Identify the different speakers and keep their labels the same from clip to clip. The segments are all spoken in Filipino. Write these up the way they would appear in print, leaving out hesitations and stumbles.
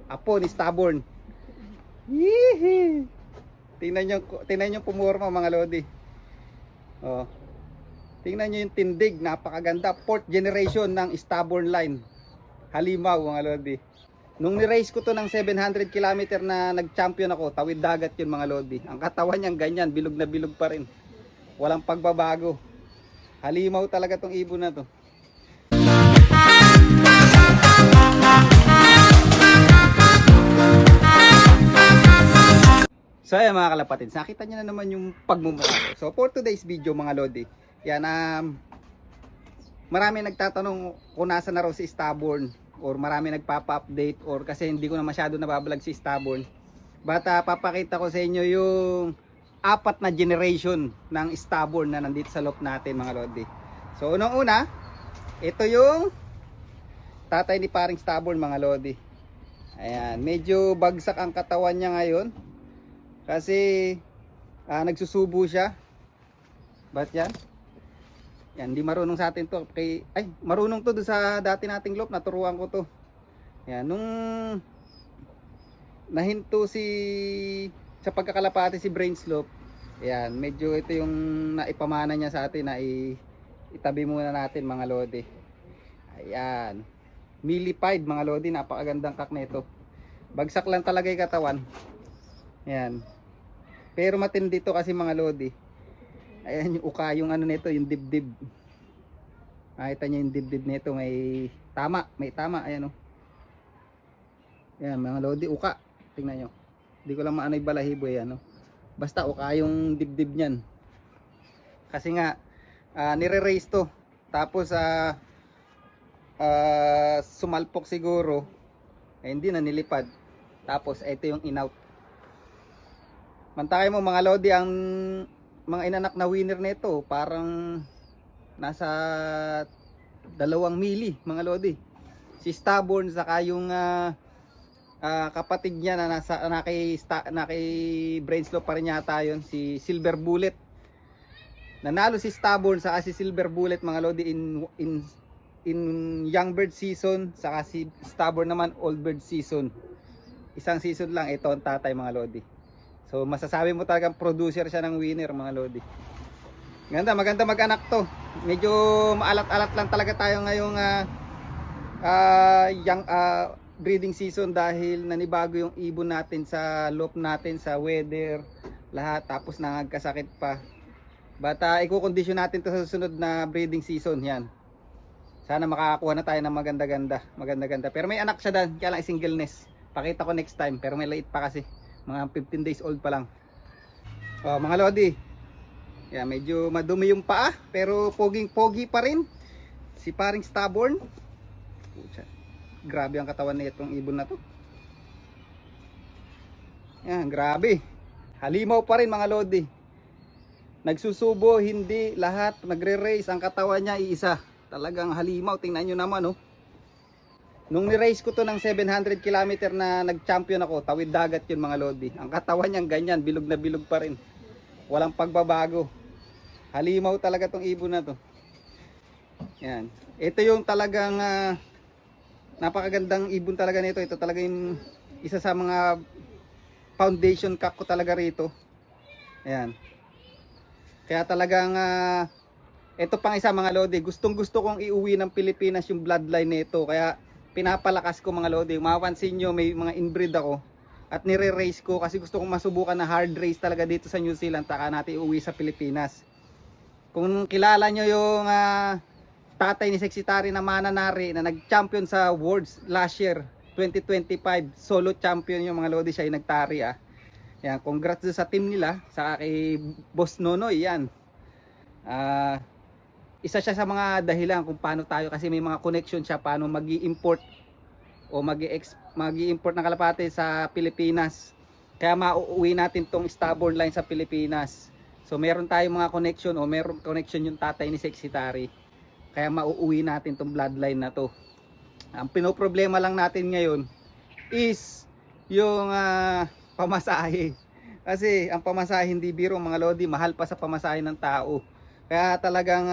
Speaker 1: Apo ni Stubborn. Yee! Tingnan nyo pumorma mga lodi. Oh. Tingnan nyo yung tindig, napakaganda. 4th generation ng Stubborn line. Halimaw mga lodi. Nung ni-race ko to ng 700 km na nag-champion ako, tawid dagat yun mga lodi. Ang katawan niyang ganyan, bilog na bilog pa rin. Walang pagbabago. Halimaw talaga tong ibon na to. So ayan mga kalapatids, nakita nyo na naman yung pagmumukha ko. So for today's video mga lodi, yan marami nagtatanong kung nasa na raw si Stubborn, or marami nagpapa-update, or kasi hindi ko na masyado nababalag si Stubborn. But papakita ko sa inyo yung 4 na generation ng Stubborn na nandito sa loop natin mga lodi. So unang-una, ito yung tatay ni paring Stubborn mga lodi. Ayan, medyo bagsak ang katawan niya ngayon. Kasi nagsusubo siya. Ba't yan? Yan, di marunong sa atin to. Marunong to doon sa dati nating loop. Naturuan ko to. Yan, nung nahinto sa pagkakalapati si Brainslope. Yan, medyo ito yung naipamana niya sa atin na itabi muna natin mga lodi. Ayan. Millified mga lodi. Napakagandang kak nito. Bagsak lang talaga yung katawan. Yan. Pero matindi to kasi mga lodi. Ayan yung uka, yung ano nito, yung dibdib. Makita nyo yung dibdib nito, may tama, ayan o. Ayan mga lodi, uka. Tingnan nyo. Hindi ko lang maano'y balahibo yan o. Basta uka yung dibdib nyan. Kasi nga, nire-raise to. Tapos sumalpok siguro. Hindi na nilipad. Tapos ito yung in-out. Mantakay mo mga lodi, ang mga inanak na winner nito parang nasa 2 mili mga lodi. Si Stubborn saka yung kapatid niya na naki Brainslope pa rin yata yun, si Silver Bullet. Nanalo si Stubborn saka si Silver Bullet mga lodi in young bird season, saka si Stubborn naman old bird season. Isang season lang ito ang tatay mga lodi. So masasabi mo talagang producer siya ng winner mga lodi. Maganda mag-anak to. Medyo maalat-alat lang talaga tayo ngayong young breeding season dahil nanibago yung ibon natin sa loop natin, sa weather, lahat, tapos nangagkasakit pa. But i-condition natin to sa susunod na breeding season yan. Sana makakakuha na tayo ng maganda-ganda. Pero may anak siya dyan, kaya lang single nest. Pakita ko next time, pero may late pa kasi. Mga 15 days old pa lang. Mga lodi. Yeah, medyo madumi yung paa, pero poging-pogi pa rin. Si paring Stubborn. Grabe ang katawan na itong ibon na to. Yan, grabe. Halimaw pa rin mga lodi. Nagsusubo, hindi lahat. Nagre-race, ang katawan niya iisa. Talagang halimaw, tingnan nyo naman oh. Nung ni-race ko to ng 700 km na nag-champion ako, tawid dagat yun mga lodi. Ang katawan niyang ganyan, bilog na bilog pa rin. Walang pagbabago. Halimaw talaga tong ibon na to. Yan. Ito yung talagang napakagandang ibon talaga nito. Ito talaga yung isa sa mga foundation cock ko talaga rito. Ayan. Kaya talagang ito pang isa mga lodi. Gustong gusto kong iuwi ng Pilipinas yung bloodline nito. Kaya pinapalakas ko mga lodi. Mapapansin nyo may mga inbreed ako at nire-race ko kasi gusto kong masubukan na hard race talaga dito sa New Zealand, taka natin iuwi sa Pilipinas. Kung kilala nyo yung tatay ni Sexitari na Mananari na nag-champion sa Worlds last year 2025, solo champion yung mga lodi, siya yung nagtari yan, congrats sa team nila, sa kay Boss Nonoy yan. Isa siya sa mga dahilan kung paano tayo, kasi may mga connection siya paano mag-i-import o mag-i-import ng kalapate sa Pilipinas. Kaya mauuwi natin tong Stubborn line sa Pilipinas. So meron tayong mga connection, o meron connection yung tatay ni Sexitari. Kaya mauuwi natin tong bloodline na to. Ang pinoproblema lang natin ngayon is yung pamasahe. Kasi ang pamasahe hindi biro mga lodi, mahal pa sa pamasahe ng tao. Kaya talagang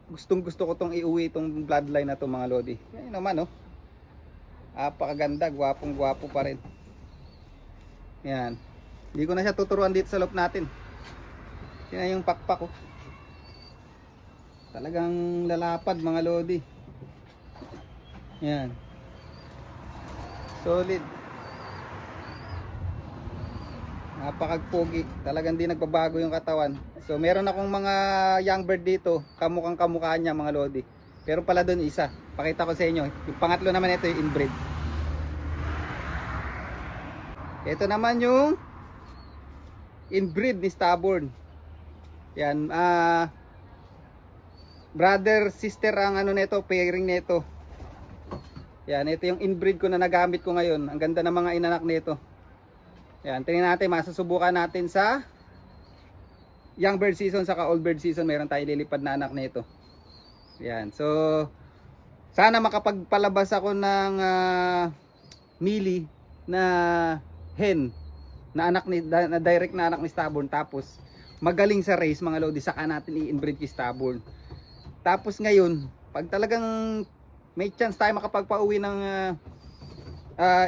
Speaker 1: gustong gusto ko tong iuwi itong bloodline na to mga lodi. Yan naman oh. Napakaganda, gwapong gwapo pa rin. Yan. Hindi ko na siya tuturuan dito sa loob natin. Yan yung pakpak ko. Talagang lalapad mga lodi. Yan. Solid. Napakagpogi. Talagang di nagbabago yung katawan. So meron akong mga young bird dito, kamukhang kamukha niya mga lodi. Pero pala doon isa. Pakita ko sa inyo. Yung pangatlo naman ito yung inbreed. Ito naman yung inbreed ni stubborn. Yan, brother sister ang ano nito, pairing nito. Yan, ito yung inbreed ko na nagamit ko ngayon. Ang ganda ng mga inanak nito. Yan, tingnan natin, masusubukan natin sa young bird season saka old bird season. Meron tayong lilipad na anak nito. Yan, so sana makapagpalabas ako ng mili na hen na anak ni na direct na anak ni stubborn, tapos magaling sa race mga lodi, saka natin i-inbreed kay stubborn. Tapos ngayon, pag talagang may chance tayo makapagpauwi ng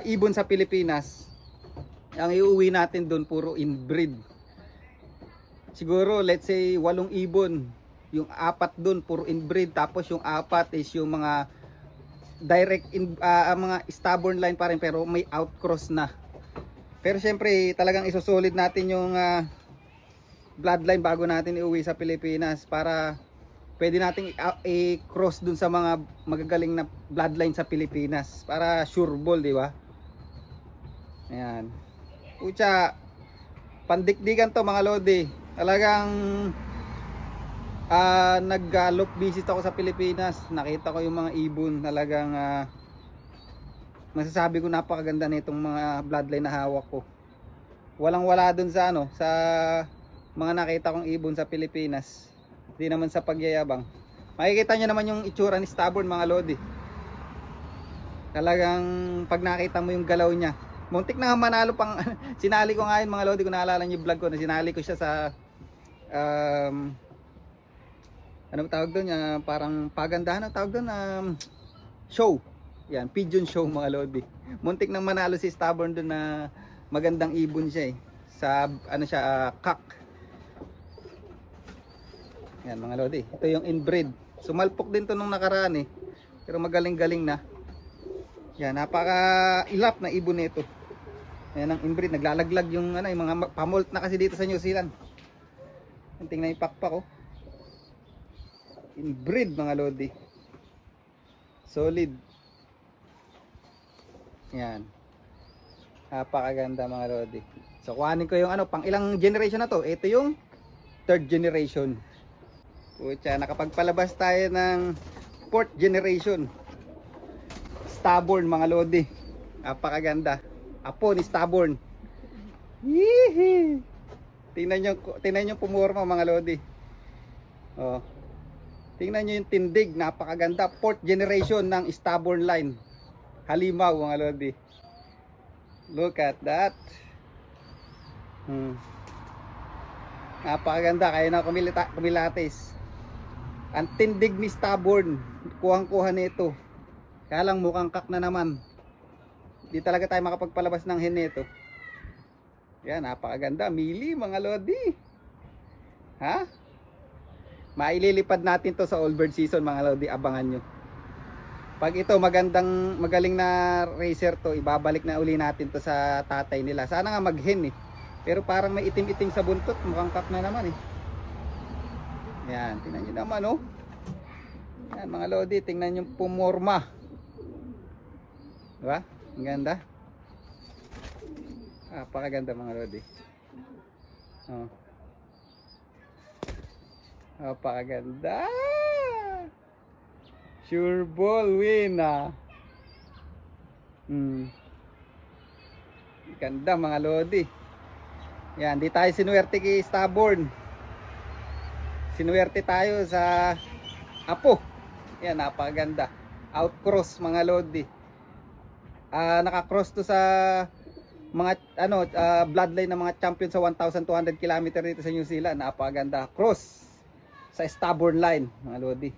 Speaker 1: ibon sa Pilipinas, ang iuwi natin doon puro inbreed. Siguro let's say 8 ibon, yung 4 doon puro inbreed, tapos yung 4 is yung mga direct mga stubborn line pa rin pero may outcross na. Pero syempre talagang isusolid natin yung bloodline bago natin iuwi sa Pilipinas para pwede nating i-cross dun sa mga magagaling na bloodline sa Pilipinas para sure ball, di ba? Ayan. Pucha, pandikdikan to mga lodi. Talagang nag-look visit ako sa Pilipinas, nakita ko yung mga ibon. Talagang masasabi ko napakaganda nitong mga bloodline na hawak ko. Walang wala dun sa ano, sa mga nakita kong ibon sa Pilipinas. Hindi naman sa pagyayabang. Makikita nyo naman yung itsura ni stubborn mga lodi. Talagang pag nakita mo yung galaw niya, muntik na manalo pang sinali ko nga yun mga lodi, kung naalala nyo yung vlog ko na sinali ko siya sa ano tawag doon, parang pagandahan ang tawag doon, show. Yan, pigeon show mga lodi. Muntik nang manalo si stubborn doon na magandang ibon siya sa ano siya, cock. Yan mga lodi, ito yung inbreed. Sumalpok din to nung nakaraan pero magaling-galing na. Yan, napaka ilap na ibon nito. Yan ang inbreed, naglalaglag yung ano, yung mga pamolt na kasi dito sa New Zealand. Tingnan yung pakpak ko. Inbreed mga lodi. Solid. Yan. Napakaganda mga lodi. So kuhanin ko yung ano, pang ilang generation na to. Ito yung 3rd generation. Pucha, nakapagpalabas tayo ng 4th generation. Stubborn mga lodi. Napakaganda. Apo ni stubborn. Hihi. Tingnan nyo pumorma mga lodi. Oh. Tingnan nyo yung tindig, napakaganda. 4th generation ng stubborn line. Halimaw mga lodi. Look at that. Napakaganda, kaya na kumilates. Ang tindig ni stubborn, kuhang-kuha nito. Kaya lang mukhang kak na naman. Di talaga tayo makapagpalabas ng hen nito. Yan, napakaganda. Mili mga lodi. Ha? Maililipad natin to sa old bird season mga lodi, abangan nyo. Pag ito magaling na racer to, ibabalik na uli natin to sa tatay nila. Sana nga mag-hen pero parang may itim-itim sa buntot, mukhang kak na naman Yan, tingnan nyo naman Yan mga lodi, tingnan nyo pumorma. Diba? Ang ganda. Napakaganda mga lodi. Napakaganda. Sure ball win Ganda mga lodi. Yan, di tayo sinuwerte kay stubborn. Sinuwerte tayo sa apo. Yan, napakaganda. Outcross mga lodi. Nakakross to sa mga bloodline ng mga champion sa 1,200 km dito sa New Zealand. Napakaganda. Cross sa stubborn line mga lodi.